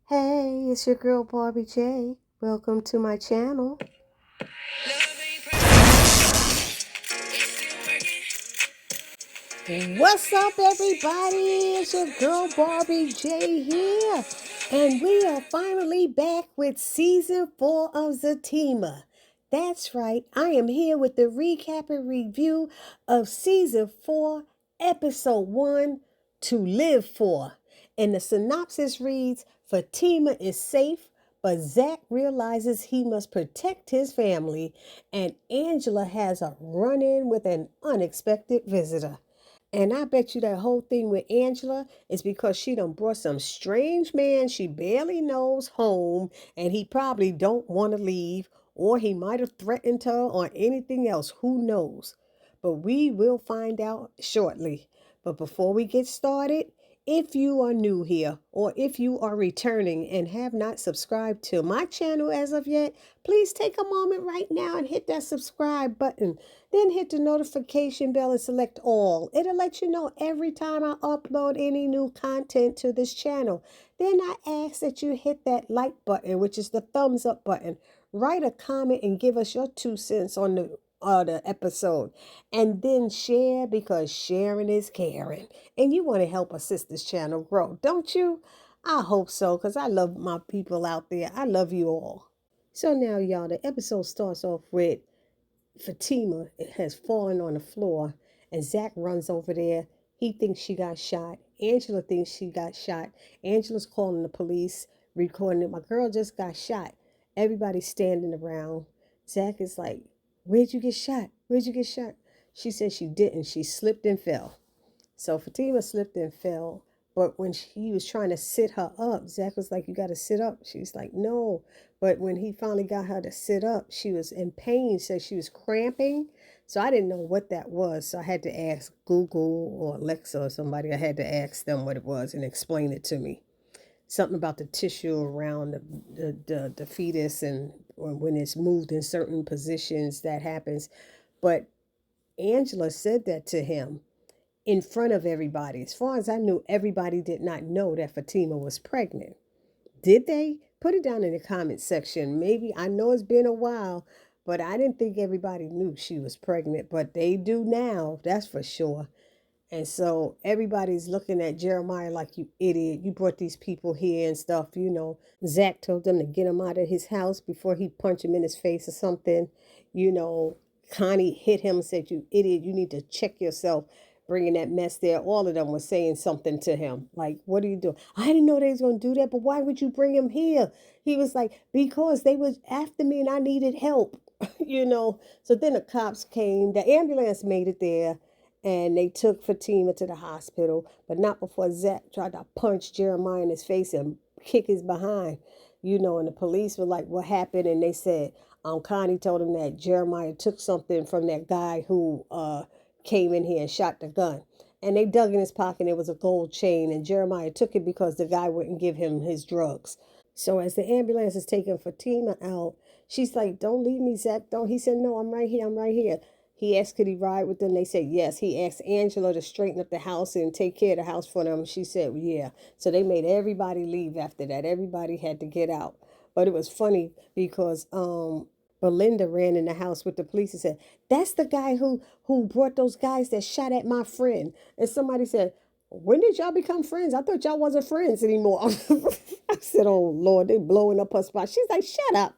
Hey, it's your girl Barbie J. Welcome to my channel. What's up, everybody? It's your girl Barbie J here, and we are finally back with season 4 of Zatima. That's right, I am here with the recap and review of season 4, episode 1, To Live For. And the synopsis reads, Fatima is safe, but Zach realizes he must protect his family, and Angela has a run-in with an unexpected visitor. And I bet you that whole thing with Angela is because she done brought some strange man she barely knows home, and he probably don't want to leave, or he might have threatened her or anything else. Who knows? But we will find out shortly. But before we get started, if you are new here or if you are returning and have not subscribed to my channel as of yet, please take a moment right now and hit that subscribe button. Then hit the notification bell and select all. It'll let you know every time I upload any new content to this channel. Then I ask that you hit that like button, which is the thumbs up button. Write a comment and give us your 2 cents on the episode. And then share, because sharing is caring. And you want to help a sister's channel grow, don't you? I hope so, because I love my people out there. I love you all. So now, y'all, the episode starts off with Fatima has fallen on the floor, and Zach runs over there. He thinks she got shot. Angela thinks she got shot. Angela's calling the police, recording it. My girl just got shot. Everybody's standing around. Zach is like, where'd you get shot? Where'd you get shot? She said she didn't. She slipped and fell. So Fatima slipped and fell. But when he was trying to sit her up, Zach was like, you got to sit up. She's like, no. But when he finally got her to sit up, she was in pain, said she was cramping. So I didn't know what that was. So I had to ask Google or Alexa or somebody. I had to ask them what it was and explain it to me. Something about the tissue around the fetus, and when it's moved in certain positions, that happens. But Angela said that to him in front of everybody. As far as I knew, everybody did not know that Fatima was pregnant. Did they? Put it down in the comment section. Maybe, I know it's been a while, but I didn't think everybody knew she was pregnant, but they do now, that's for sure. And so everybody's looking at Jeremiah like, you idiot. You brought these people here and stuff, you know. Zach told them to get him out of his house before he punched him in his face or something. You know, Connie hit him and said, you idiot, you need to check yourself bringing that mess there. All of them were saying something to him. Like, what are you doing? I didn't know they was going to do that, but why would you bring him here? He was like, because they was after me and I needed help, you know. So then the cops came. The ambulance made it there, and they took Fatima to the hospital, but not before Zach tried to punch Jeremiah in his face and kick his behind, you know. And the police were like, what happened? And they said, Connie told him that Jeremiah took something from that guy who came in here and shot the gun. And they dug in his pocket, and it was a gold chain, and Jeremiah took it because the guy wouldn't give him his drugs. So as the ambulance is taking Fatima out, she's like, don't leave me, Zach. Don't. He said, no, I'm right here. I'm right here. He asked, could he ride with them? They said, yes. He asked Angela to straighten up the house and take care of the house for them. She said, yeah. So they made everybody leave after that. Everybody had to get out. But it was funny because Belinda ran in the house with the police and said, that's the guy who brought those guys that shot at my friend. And somebody said, when did y'all become friends? I thought y'all wasn't friends anymore. I said, oh, Lord, they blowing up her spot. She's like, shut up.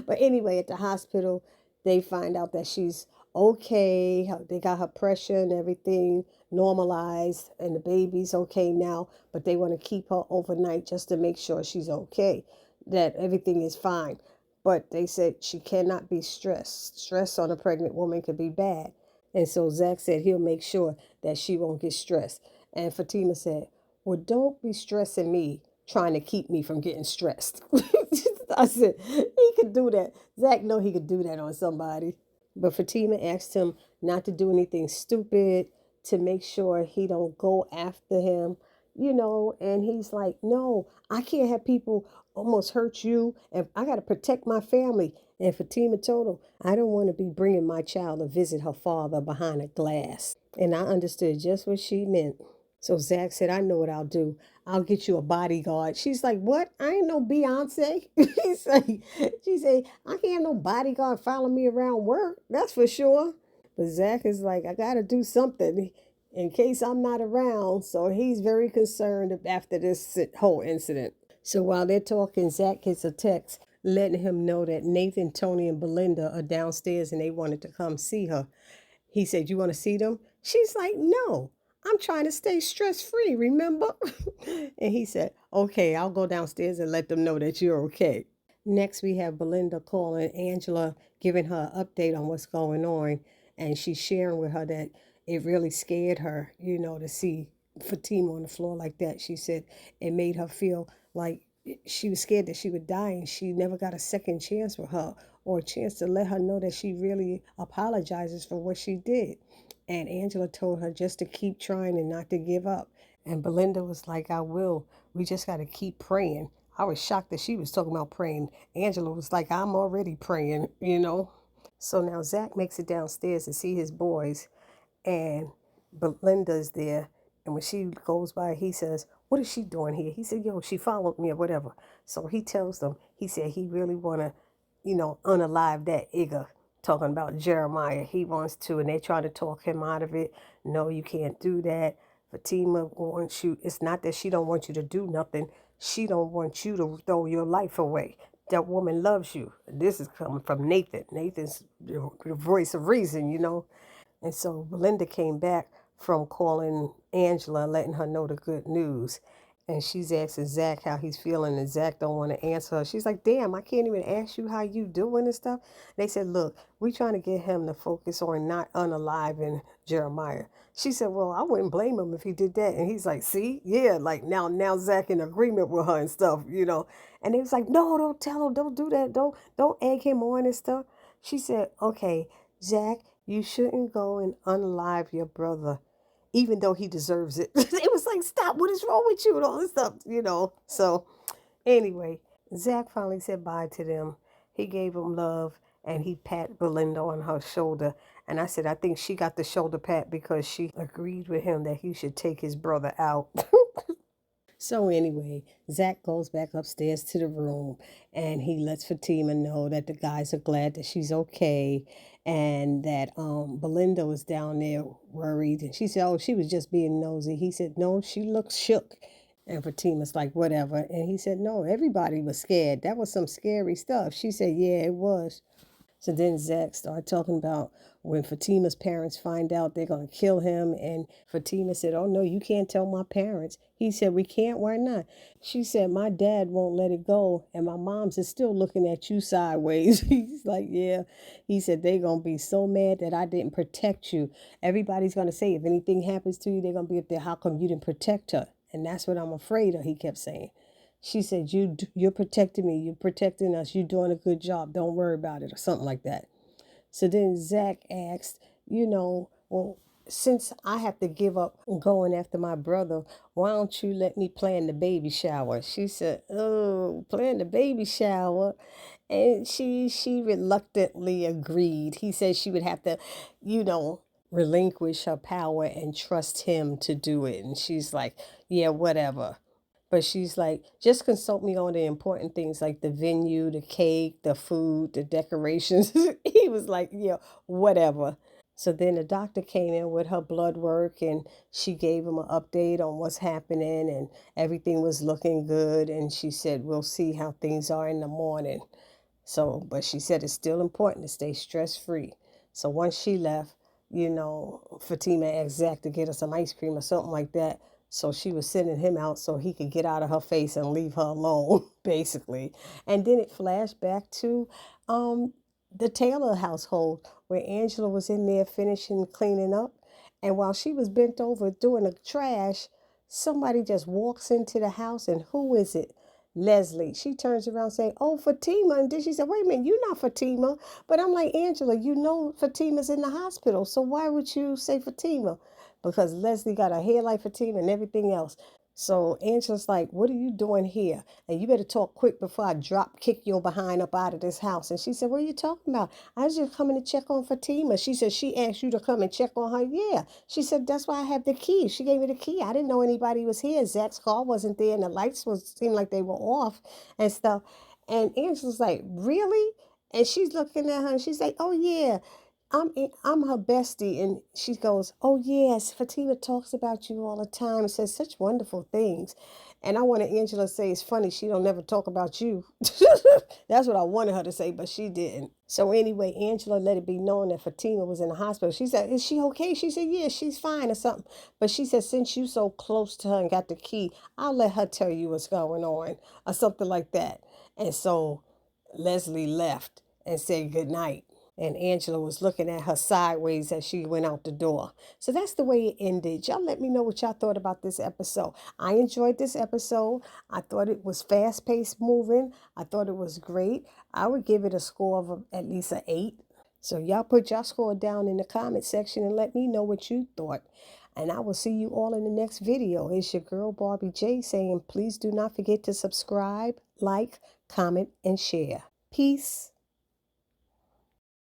But anyway, at the hospital, they find out that she's okay. They got her pressure and everything normalized, and the baby's okay now. But they want to keep her overnight just to make sure she's okay, that everything is fine. But they said she cannot be stressed. Stress on a pregnant woman could be bad. And so Zach said he'll make sure that she won't get stressed. And Fatima said, well, don't be stressing me, trying to keep me from getting stressed. I said, he could do that. Zach know he could do that on somebody. But Fatima asked him not to do anything stupid, to make sure he don't go after him, you know. And he's like, no, I can't have people almost hurt you, and I got to protect my family. And Fatima told him, I don't want to be bringing my child to visit her father behind a glass. And I understood just what she meant. So Zach said, I know what I'll do. I'll get you a bodyguard. She's like, what? I ain't no Beyonce. He's like, she said, I can't have no bodyguard following me around work. That's for sure. But Zach is like, I got to do something in case I'm not around. So he's very concerned after this whole incident. So while they're talking, Zach gets a text letting him know that Nathan, Tony, and Belinda are downstairs and they wanted to come see her. He said, you want to see them? She's like, no, I'm trying to stay stress free, remember? And he said, okay, I'll go downstairs and let them know that you're okay. Next, we have Belinda calling Angela, giving her an update on what's going on. And she's sharing with her that it really scared her, to see Fatima on the floor like that. She said it made her feel like she was scared that she would die and she never got a second chance with her or a chance to let her know that she really apologizes for what she did. And Angela told her just to keep trying and not to give up. And Belinda was like, I will. We just got to keep praying. I was shocked that she was talking about praying. Angela was like, I'm already praying. So now Zach makes it downstairs to see his boys, and Belinda's there. And when she goes by, he says, what is she doing here? He said, yo, she followed me or whatever. So he tells them, he said he really want to, unalive that Igor, talking about Jeremiah. He wants to, and they're trying to talk him out of it. No, you can't do that. Fatima wants you. It's not that she don't want you to do nothing. She don't want you to throw your life away. That woman loves you. This is coming from Nathan. Nathan's the voice of reason. And so Belinda came back from calling Angela, letting her know the good news. And she's asking Zach how he's feeling, and Zach don't want to answer her. She's like, damn, I can't even ask you how you doing and stuff. They said, look, we trying to get him to focus on not unaliving Jeremiah. She said, well, I wouldn't blame him if he did that. And he's like, see, yeah, like now Zach in agreement with her and stuff. And they was like, no, don't tell him, don't do that, don't egg him on and stuff. She said, okay, Zach, you shouldn't go and unalive your brother, even though he deserves it. It was like, stop, what is wrong with you? And all this stuff. So, anyway, Zach finally said bye to them. He gave them love and he pat Belinda on her shoulder. And I said, I think she got the shoulder pat because she agreed with him that he should take his brother out. So anyway, Zach goes back upstairs to the room and he lets Fatima know that the guys are glad that she's okay and that Belinda was down there worried. And she said, oh, she was just being nosy. He said, no, she looks shook. And Fatima's like, whatever. And he said, no, everybody was scared. That was some scary stuff. She said, yeah, it was. So then Zach started talking about when Fatima's parents find out they're going to kill him. And Fatima said, oh, no, you can't tell my parents. He said, we can't. Why not? She said, my dad won't let it go. And my mom's is still looking at you sideways. He's like, yeah. He said, they're going to be so mad that I didn't protect you. Everybody's going to say, if anything happens to you, they're going to be up there. How come you didn't protect her? And that's what I'm afraid of, he kept saying. She said, you're protecting me. You're protecting us. You're doing a good job. Don't worry about it or something like that. So then Zach asked, well, since I have to give up going after my brother, why don't you let me plan the baby shower? She said, oh, plan the baby shower. And she reluctantly agreed. He said she would have to, relinquish her power and trust him to do it. And she's like, yeah, whatever. But she's like, just consult me on the important things like the venue, the cake, the food, the decorations. He was like, yeah, whatever. So then the doctor came in with her blood work and she gave him an update on what's happening and everything was looking good. And she said, we'll see how things are in the morning. So, but she said it's still important to stay stress free. So once she left, Fatima asked Zach to get her some ice cream or something like that. So she was sending him out so he could get out of her face and leave her alone, basically. And then it flashed back to the Taylor household where Angela was in there finishing cleaning up. And while she was bent over doing the trash, somebody just walks into the house and who is it? Leslie. She turns around saying, oh, Fatima. And then she said, wait a minute, you're not Fatima. But I'm like, Angela, Fatima's in the hospital. So why would you say Fatima? Because Leslie got her hair like Fatima and everything else. So Angela's like, what are you doing here? And you better talk quick before I drop kick your behind up out of this house. And she said, what are you talking about? I was just coming to check on Fatima. She said, she asked you to come and check on her. Yeah. She said, that's why I have the key. She gave me the key. I didn't know anybody was here. Zach's car wasn't there and the lights seemed like they were off and stuff. And Angela's like, really? And she's looking at her and she's like, oh yeah. I'm her bestie, and she goes, "Oh yes, Fatima talks about you all the time and says such wonderful things." And I wanted Angela to say it's funny she don't never talk about you. That's what I wanted her to say, but she didn't. So anyway, Angela let it be known that Fatima was in the hospital. She said, "Is she okay?" She said, "Yeah, she's fine or something." But she said, "Since you so close to her and got the key, I'll let her tell you what's going on," or something like that. And so Leslie left and said good night. And Angela was looking at her sideways as she went out the door. So that's the way it ended. Y'all let me know what y'all thought about this episode. I enjoyed this episode. I thought it was fast-paced moving. I thought it was great. I would give it a score of at least an 8. So y'all put your score down in the comment section and let me know what you thought. And I will see you all in the next video. It's your girl Barbie J saying please do not forget to subscribe, like, comment, and share. Peace.